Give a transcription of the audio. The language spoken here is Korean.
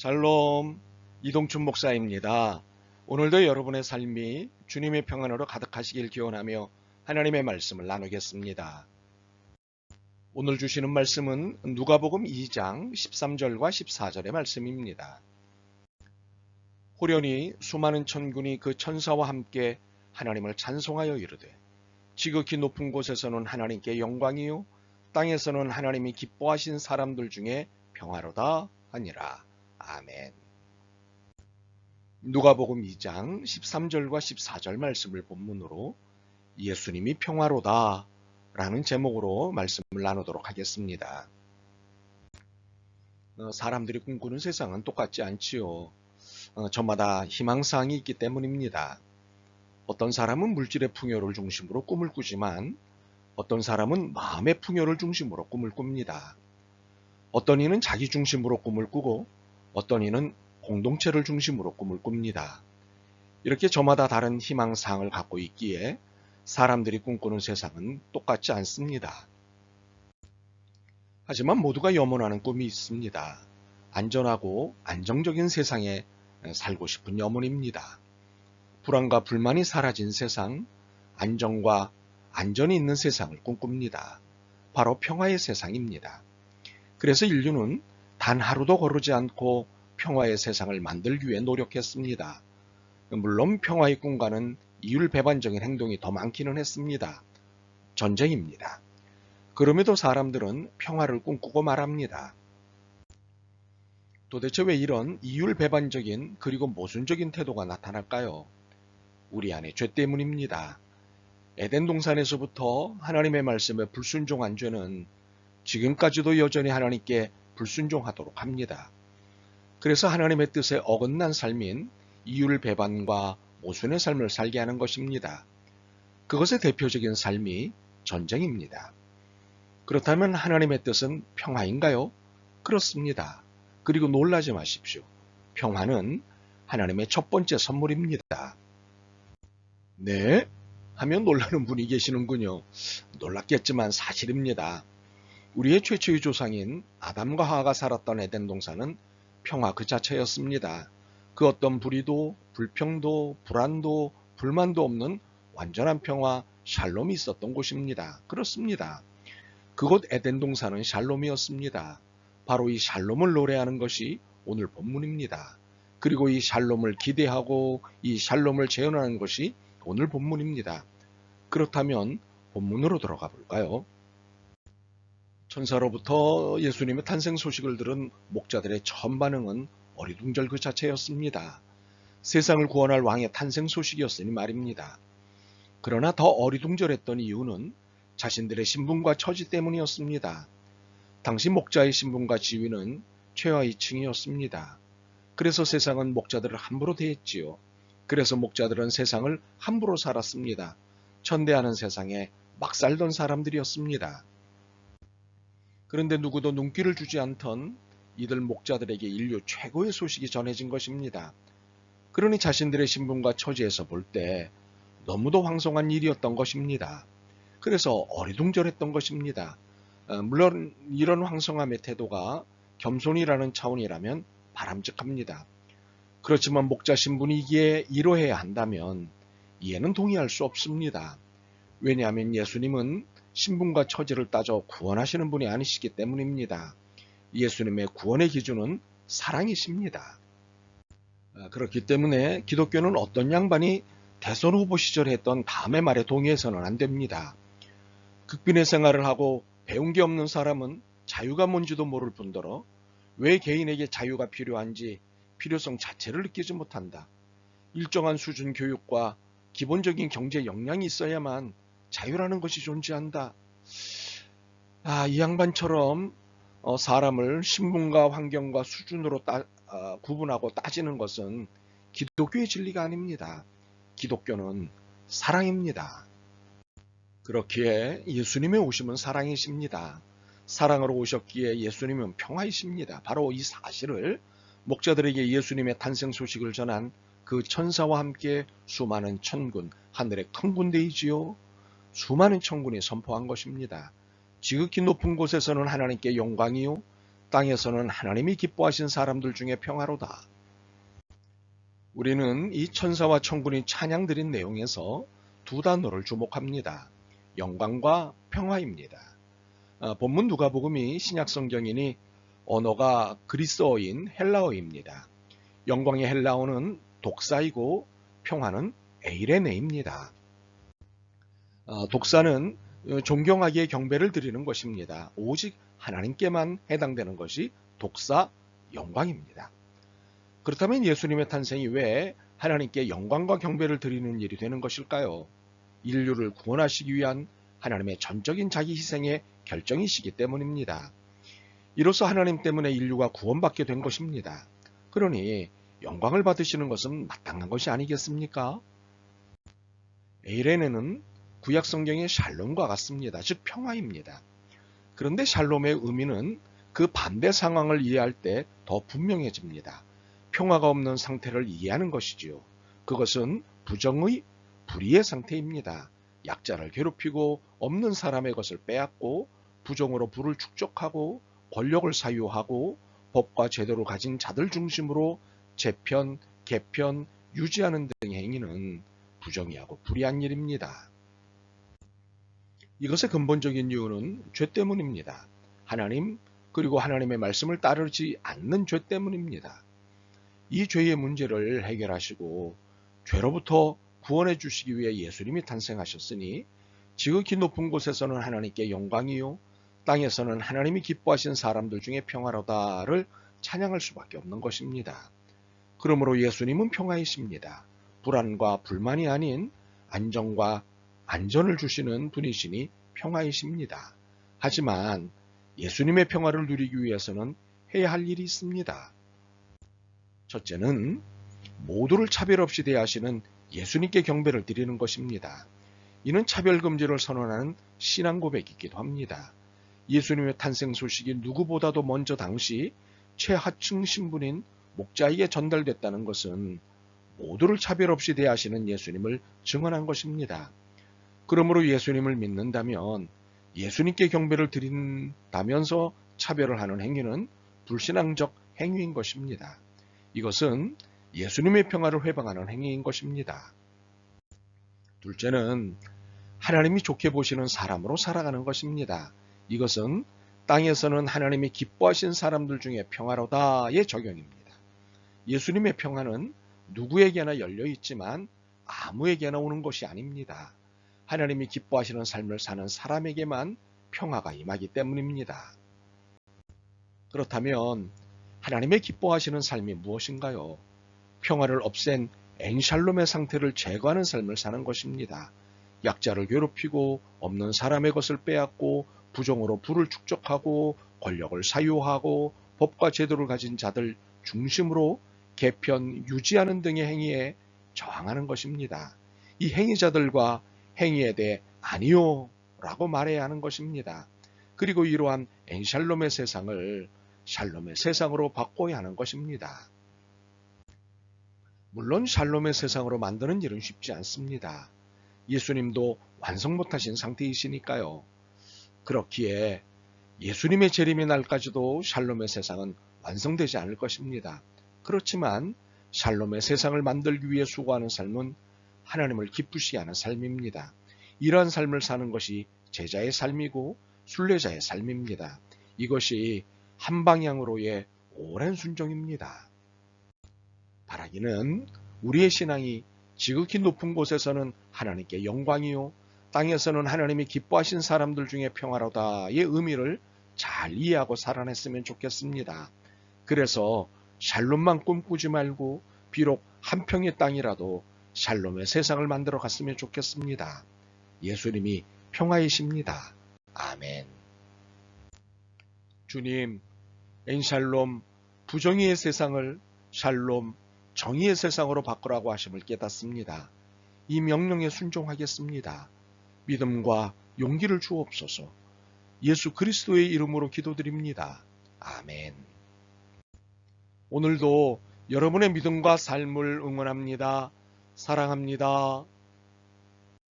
샬롬, 이동춘 목사입니다. 오늘도 여러분의 삶이 주님의 평안으로 가득하시길 기원하며 하나님의 말씀을 나누겠습니다. 오늘 주시는 말씀은 누가복음 2장 13절과 14절의 말씀입니다. 호련히 수많은 천군이 그 천사와 함께 하나님을 찬송하여 이르되 지극히 높은 곳에서는 하나님께 영광이요 땅에서는 하나님이 기뻐하신 사람들 중에 평화로다 하니라. 아멘. 누가복음 2장 13절과 14절 말씀을 본문으로 예수님이 평화로다 라는 제목으로 말씀을 나누도록 하겠습니다. 사람들이 꿈꾸는 세상은 똑같지 않지요. 저마다 희망사항이 있기 때문입니다. 어떤 사람은 물질의 풍요를 중심으로 꿈을 꾸지만 어떤 사람은 마음의 풍요를 중심으로 꿈을 꿉니다. 어떤 이는 자기 중심으로 꿈을 꾸고 어떤 이는 공동체를 중심으로 꿈을 꿉니다. 이렇게 저마다 다른 희망사항을 갖고 있기에 사람들이 꿈꾸는 세상은 똑같지 않습니다. 하지만 모두가 염원하는 꿈이 있습니다. 안전하고 안정적인 세상에 살고 싶은 염원입니다. 불안과 불만이 사라진 세상, 안정과 안전이 있는 세상을 꿈꿉니다. 바로 평화의 세상입니다. 그래서 인류는 단 하루도 거르지 않고 평화의 세상을 만들기 위해 노력했습니다. 물론 평화의 꿈과는 이율배반적인 행동이 더 많기는 했습니다. 전쟁입니다. 그럼에도 사람들은 평화를 꿈꾸고 말합니다. 도대체 왜 이런 이율배반적인 그리고 모순적인 태도가 나타날까요? 우리 안의 죄 때문입니다. 에덴 동산에서부터 하나님의 말씀에 불순종한 죄는 지금까지도 여전히 하나님께 불순종하도록 합니다. 그래서 하나님의 뜻에 어긋난 삶인 이율배반과 모순의 삶을 살게 하는 것입니다. 그것의 대표적인 삶이 전쟁입니다. 그렇다면 하나님의 뜻은 평화인가요? 그렇습니다. 그리고 놀라지 마십시오. 평화는 하나님의 첫 번째 선물입니다. 네? 하면 놀라는 분이 계시는군요. 놀랍겠지만 사실입니다. 우리의 최초의 조상인 아담과 하와가 살았던 에덴 동산은 평화 그 자체였습니다. 그 어떤 불의도, 불평도, 불안도, 불만도 없는 완전한 평화, 샬롬이 있었던 곳입니다. 그렇습니다. 그곳 에덴 동산은 샬롬이었습니다. 바로 이 샬롬을 노래하는 것이 오늘 본문입니다. 그리고 이 샬롬을 기대하고 이 샬롬을 재현하는 것이 오늘 본문입니다. 그렇다면 본문으로 들어가 볼까요? 천사로부터 예수님의 탄생 소식을 들은 목자들의 처음 반응은 어리둥절 그 자체였습니다. 세상을 구원할 왕의 탄생 소식이었으니 말입니다. 그러나 더 어리둥절했던 이유는 자신들의 신분과 처지 때문이었습니다. 당시 목자의 신분과 지위는 최하위층이었습니다. 그래서 세상은 목자들을 함부로 대했지요. 그래서 목자들은 세상을 함부로 살았습니다. 천대하는 세상에 막 살던 사람들이었습니다. 그런데 누구도 눈길을 주지 않던 이들 목자들에게 인류 최고의 소식이 전해진 것입니다. 그러니 자신들의 신분과 처지에서 볼 때 너무도 황송한 일이었던 것입니다. 그래서 어리둥절했던 것입니다. 물론 이런 황송함의 태도가 겸손이라는 차원이라면 바람직합니다. 그렇지만 목자 신분이기에 이러해야 한다면 이해는 동의할 수 없습니다. 왜냐하면 예수님은 신분과 처지를 따져 구원하시는 분이 아니시기 때문입니다. 예수님의 구원의 기준은 사랑이십니다. 그렇기 때문에 기독교는 어떤 양반이 대선 후보 시절에 했던 다음의 말에 동의해서는 안 됩니다. 극빈의 생활을 하고 배운 게 없는 사람은 자유가 뭔지도 모를 뿐더러 왜 개인에게 자유가 필요한지 필요성 자체를 느끼지 못한다. 일정한 수준 교육과 기본적인 경제 역량이 있어야만 자유라는 것이 존재한다. 이 양반처럼 사람을 신분과 환경과 수준으로 구분하고 따지는 것은 기독교의 진리가 아닙니다. 기독교는 사랑입니다. 그렇기에 예수님의 오심은 사랑이십니다. 사랑으로 오셨기에 예수님은 평화이십니다. 바로 이 사실을 목자들에게 예수님의 탄생 소식을 전한 그 천사와 함께 수많은 천군, 하늘의 큰 군대이지요. 수많은 천군이 선포한 것입니다. 지극히 높은 곳에서는 하나님께 영광이요 땅에서는 하나님이 기뻐하신 사람들 중에 평화로다. 우리는 이 천사와 천군이 찬양 드린 내용에서 두 단어를 주목합니다. 영광과 평화입니다. 본문 누가복음이 신약성경이니 언어가 그리스어인 헬라어입니다. 영광의 헬라어는 독사이고 평화는 에이레네입니다. 독사는 존경하기에 경배를 드리는 것입니다. 오직 하나님께만 해당되는 것이 독사 영광입니다. 그렇다면 예수님의 탄생이 왜 하나님께 영광과 경배를 드리는 일이 되는 것일까요? 인류를 구원하시기 위한 하나님의 전적인 자기 희생의 결정이시기 때문입니다. 이로써 하나님 때문에 인류가 구원받게 된 것입니다. 그러니 영광을 받으시는 것은 마땅한 것이 아니겠습니까? 에이레네는 구약 성경의 샬롬과 같습니다. 즉 평화입니다. 그런데 샬롬의 의미는 그 반대 상황을 이해할 때 더 분명해집니다. 평화가 없는 상태를 이해하는 것이지요. 그것은 부정의 불의의 상태입니다. 약자를 괴롭히고 없는 사람의 것을 빼앗고 부정으로 부를 축적하고 권력을 사유하고 법과 제도를 가진 자들 중심으로 재편, 개편, 유지하는 등의 행위는 부정의하고 불의한 일입니다. 이것의 근본적인 이유는 죄 때문입니다. 하나님 그리고 하나님의 말씀을 따르지 않는 죄 때문입니다. 이 죄의 문제를 해결하시고 죄로부터 구원해 주시기 위해 예수님이 탄생하셨으니 지극히 높은 곳에서는 하나님께 영광이요 땅에서는 하나님이 기뻐하신 사람들 중에 평화로다를 찬양할 수밖에 없는 것입니다. 그러므로 예수님은 평화이십니다. 불안과 불만이 아닌 안정과 안전을 주시는 분이시니 평화이십니다. 하지만 예수님의 평화를 누리기 위해서는 해야 할 일이 있습니다. 첫째는 모두를 차별 없이 대하시는 예수님께 경배를 드리는 것입니다. 이는 차별금지를 선언하는 신앙 고백이기도 합니다. 예수님의 탄생 소식이 누구보다도 먼저 당시 최하층 신분인 목자에게 전달됐다는 것은 모두를 차별 없이 대하시는 예수님을 증언한 것입니다. 그러므로 예수님을 믿는다면 예수님께 경배를 드린다면서 차별을 하는 행위는 불신앙적 행위인 것입니다. 이것은 예수님의 평화를 회방하는 행위인 것입니다. 둘째는 하나님이 좋게 보시는 사람으로 살아가는 것입니다. 이것은 땅에서는 하나님이 기뻐하신 사람들 중에 평화로다의 적용입니다. 예수님의 평화는 누구에게나 열려 있지만 아무에게나 오는 것이 아닙니다. 하나님이 기뻐하시는 삶을 사는 사람에게만 평화가 임하기 때문입니다. 그렇다면 하나님의 기뻐하시는 삶이 무엇인가요? 평화를 없앤 엔샬롬의 상태를 제거하는 삶을 사는 것입니다. 약자를 괴롭히고 없는 사람의 것을 빼앗고 부정으로 부를 축적하고 권력을 사유하고 법과 제도를 가진 자들 중심으로 개편, 유지하는 등의 행위에 저항하는 것입니다. 이 행위자들과 행위에 대해 아니요 라고 말해야 하는 것입니다. 그리고 이러한 엔샬롬의 세상을 샬롬의 세상으로 바꿔야 하는 것입니다. 물론 샬롬의 세상으로 만드는 일은 쉽지 않습니다. 예수님도 완성 못하신 상태이시니까요. 그렇기에 예수님의 재림의 날까지도 샬롬의 세상은 완성되지 않을 것입니다. 그렇지만 샬롬의 세상을 만들기 위해 수고하는 삶은 하나님을 기쁘시게 하는 삶입니다. 이러한 삶을 사는 것이 제자의 삶이고 순례자의 삶입니다. 이것이 한 방향으로의 오랜 순종입니다. 바라기는 우리의 신앙이 지극히 높은 곳에서는 하나님께 영광이요 땅에서는 하나님이 기뻐하신 사람들 중에 평화로다의 의미를 잘 이해하고 살아냈으면 좋겠습니다. 그래서 샬롬만 꿈꾸지 말고 비록 한 평의 땅이라도 샬롬의 세상을 만들어 갔으면 좋겠습니다. 예수님이 평화이십니다. 아멘. 주님, 엔샬롬, 부정의의 세상을 샬롬, 정의의 세상으로 바꾸라고 하심을 깨닫습니다. 이 명령에 순종하겠습니다. 믿음과 용기를 주옵소서. 예수 그리스도의 이름으로 기도드립니다. 아멘. 오늘도 여러분의 믿음과 삶을 응원합니다. 사랑합니다.